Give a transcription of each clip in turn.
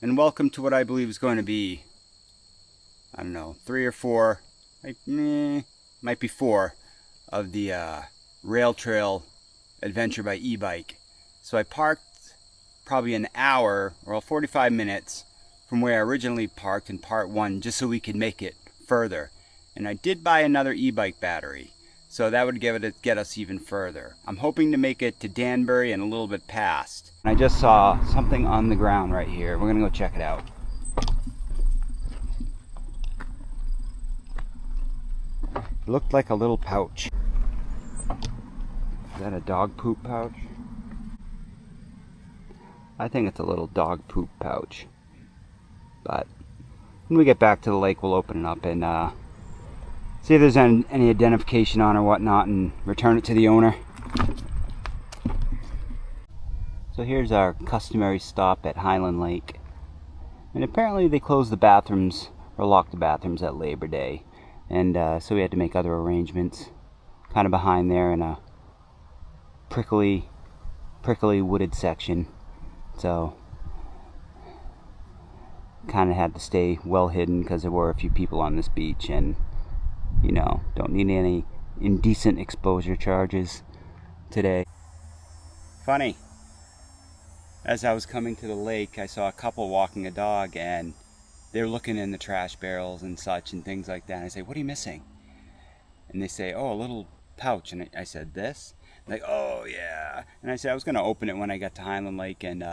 and welcome to what I believe is going to be, I don't know, 3 or 4, might be 4 of the rail trail adventure by Ebike. So I parked probably an hour or 45 minutes from where I originally parked in part 1 just so we could make it further. And I did buy another Ebike battery, so that would get us even further. I'm hoping to make it to Danbury and a little bit past. I just saw something on the ground right here. We're gonna go check it out. It looked like a little pouch. Is that a dog poop pouch? I think it's a little dog poop pouch. But when we get back to the lake, we'll open it up and see if there's any identification on or whatnot and return it to the owner. So here's our customary stop at Highland Lake. And apparently they closed the bathrooms or locked the bathrooms at Labor Day. And so we had to make other arrangements. Kind of behind there in a prickly wooded section. So kind of had to stay well hidden because there were a few people on this beach and you know, don't need any indecent exposure charges today. Funny, as I was coming to the lake, I saw a couple walking a dog and they're looking in the trash barrels and such and things like that. And I say, what are you missing? And they say, oh, a little pouch. And I said, this? And like, oh yeah. And I said, I was going to open it when I got to Highland Lake and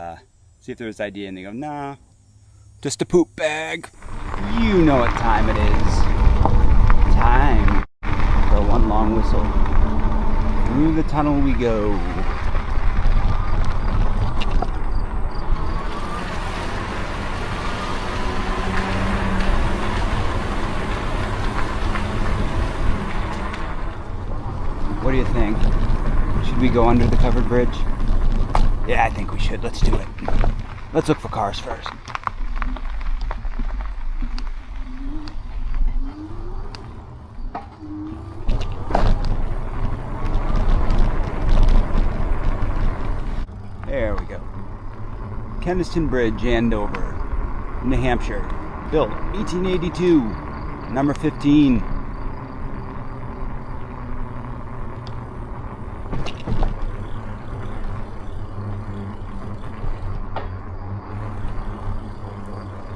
see if there was idea. And they go, nah, just a poop bag. You know what time it is. Time for one long whistle. Through the tunnel we go. What do you think? Should we go under the covered bridge? Yeah, I think we should. Let's do it. Let's look for cars first. There we go. Keniston Bridge, Andover, New Hampshire. Built 1882, number 15.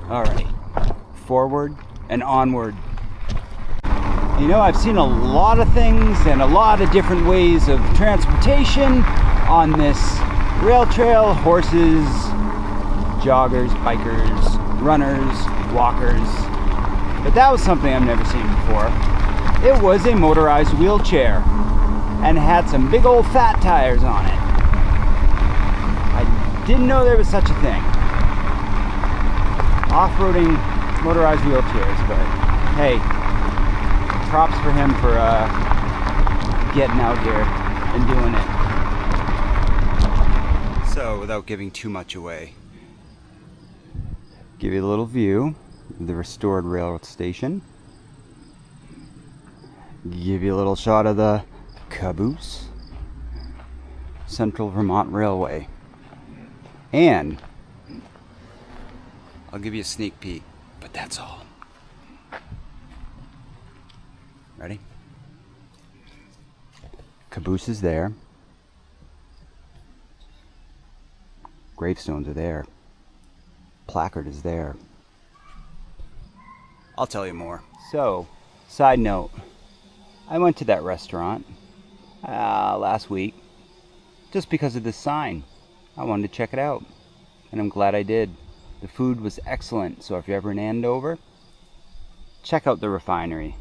Alright, forward and onward. You know, I've seen a lot of things and a lot of different ways of transportation on this rail trail. Horses, joggers, bikers, runners, walkers. But that was something I've never seen before. It was a motorized wheelchair and had some big old fat tires on it. I didn't know there was such a thing. Off-roading motorized wheelchairs, but hey, props for him for getting out here and doing it. So, without giving too much away, give you a little view of the restored railroad station. Give you a little shot of the caboose, Central Vermont Railway, and I'll give you a sneak peek, but that's all. Ready? Caboose is there. Gravestones are there. Placard is there. I'll tell you more. So, side note, I went to that restaurant last week just because of this sign. I wanted to check it out, and I'm glad I did. The food was excellent, so if you're ever in Andover, check out the refinery.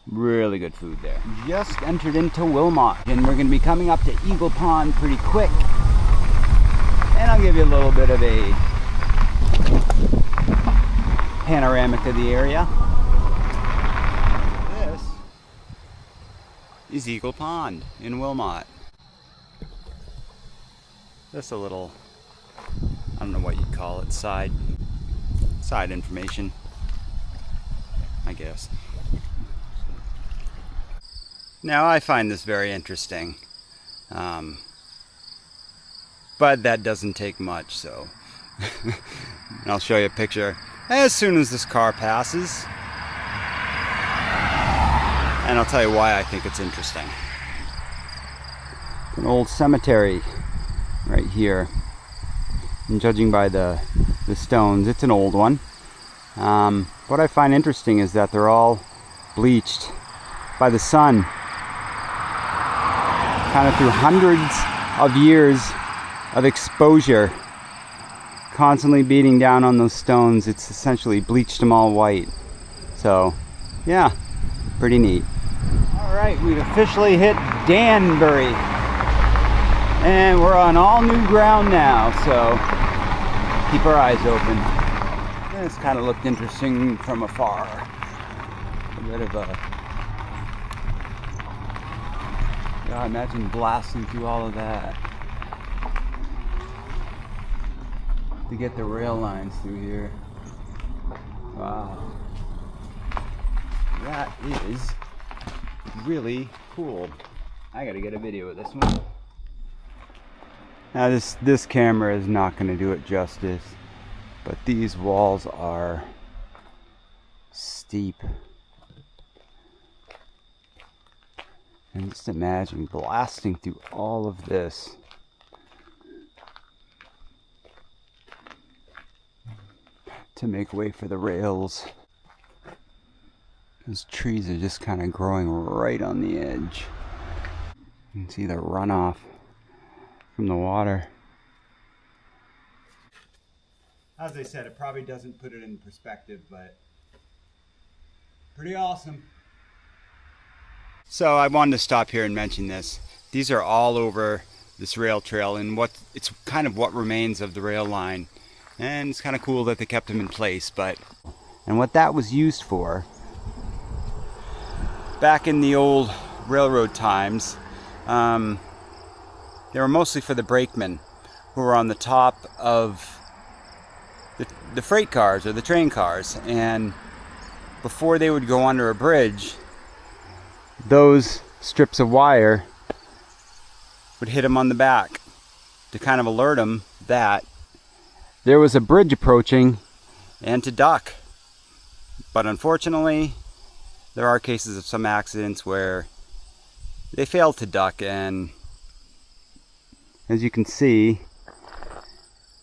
Really good food there. Just entered into Wilmot, and we're going to be coming up to Eagle Pond pretty quick. And I'll give you a little bit of a panoramic of the area. This is Eagle Pond in Wilmot. Just a little, I don't know what you'd call it, side information, I guess. Now I find this very interesting, but that doesn't take much, so And I'll show you a picture as soon as this car passes. And I'll tell you why I think it's interesting. An old cemetery right here. And judging by the stones, it's an old one. What I find interesting is that they're all bleached by the sun. Kind of through hundreds of years of exposure, constantly beating down on those stones, it's essentially bleached them all white. So, yeah, pretty neat. Alright, we've officially hit Danbury. And we're on all new ground now, so keep our eyes open. This kind of looked interesting from afar. A bit of a... Yeah, imagine blasting through all of that to get the rail lines through here. Wow. That is really cool. I gotta get a video of this one. Now this camera is not going to do it justice, but these walls are steep. And just imagine blasting through all of this. To make way for the rails. Those trees are just kind of growing right on the edge. You can see the runoff from the water. As I said, it probably doesn't put it in perspective, but pretty awesome. So I wanted to stop here and mention this. These are all over this rail trail, and it's kind of what remains of the rail line. And it's kind of cool that they kept them in place, and what that was used for back in the old railroad times, they were mostly for the brakemen who were on the top of the freight cars or the train cars, and before they would go under a bridge, those strips of wire would hit them on the back to kind of alert them that there was a bridge approaching and to duck. But unfortunately, there are cases of some accidents where they failed to duck, and as you can see,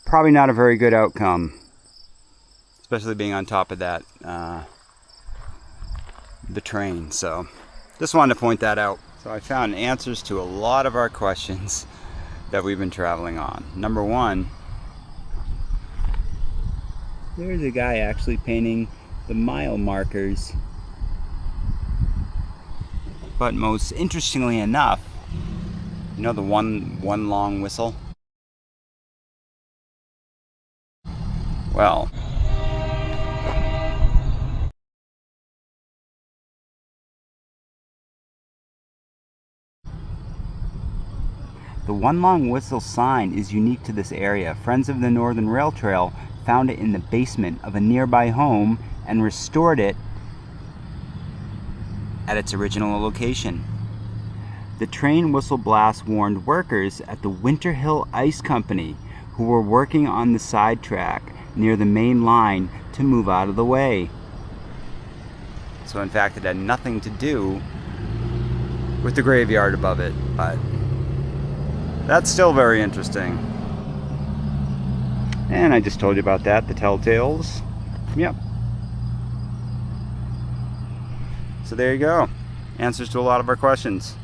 probably not a very good outcome, especially being on top of that the train. So just wanted to point that out. So I found answers to a lot of our questions that we've been traveling on. Number one, there's a guy actually painting the mile markers. But most interestingly enough, you know the one long whistle? Well, the one long whistle sign is unique to this area. Friends of the Northern Rail Trail found it in the basement of a nearby home and restored it at its original location. The train whistle blast warned workers at the Winter Hill Ice Company who were working on the side track near the main line to move out of the way. So in fact, it had nothing to do with the graveyard above it, but that's still very interesting. And I just told you about that, the telltales. Yep. So there you go. Answers to a lot of our questions.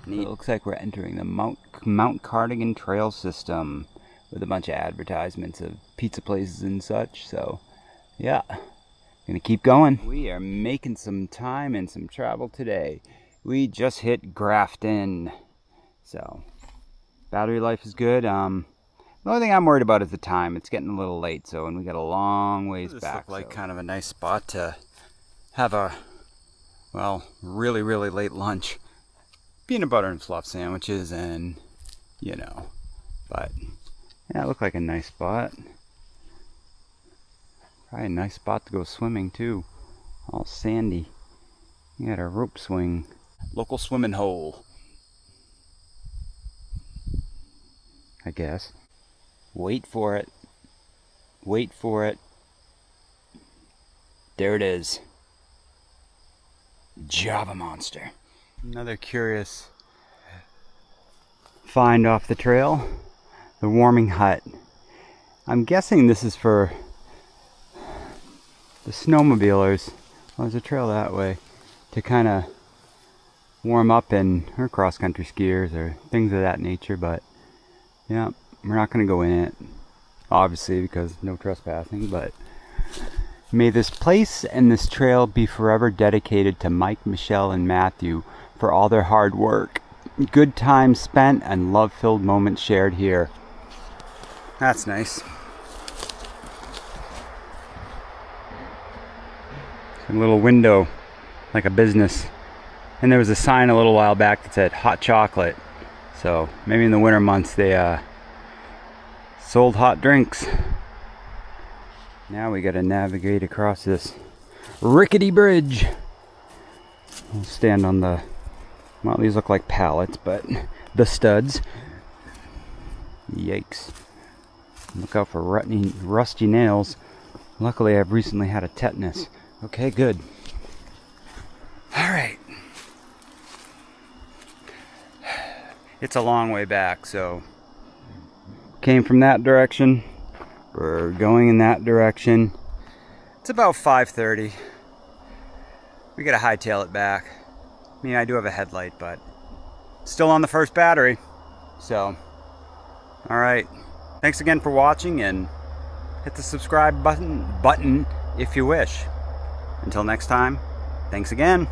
Neat. It looks like we're entering the Mount Cardigan Trail System with a bunch of advertisements of pizza places and such. So, yeah, gonna keep going. We are making some time and some travel today. We just hit Grafton. So, battery life is good. The only thing I'm worried about is the time. It's getting a little late, so, and we got a long ways back. This looked like kind of a nice spot to have a, well, really late lunch. Peanut butter and fluff sandwiches, and you know, but yeah, it looked like a nice spot. Probably a nice spot to go swimming too. All sandy. You got a rope swing. Local swimming hole, I guess. Wait for it. Wait for it. There it is. Java monster. Another curious find off the trail. The warming hut. I'm guessing this is for the snowmobilers. Well, there's a trail that way to kind of warm up or cross-country skiers or things of that nature, but yeah, we're not going to go in it, obviously, because no trespassing. But may this place and this trail be forever dedicated to Mike, Michelle, and Matthew for all their hard work, good times spent, and love-filled moments shared here. That's nice. A little window, like a business. And there was a sign a little while back that said hot chocolate. So maybe in the winter months they sold hot drinks. Now we gotta navigate across this rickety bridge. We'll stand on the, well, these look like pallets, but the studs. Yikes. Look out for rusty nails. Luckily I've recently had a tetanus. Okay, good. Alright. It's a long way back, so came from that direction. We're going in that direction. It's about 5:30. We gotta hightail it back. I mean, I do have a headlight, but still on the first battery. So, alright. Thanks again for watching, and hit the subscribe button if you wish. Until next time, thanks again.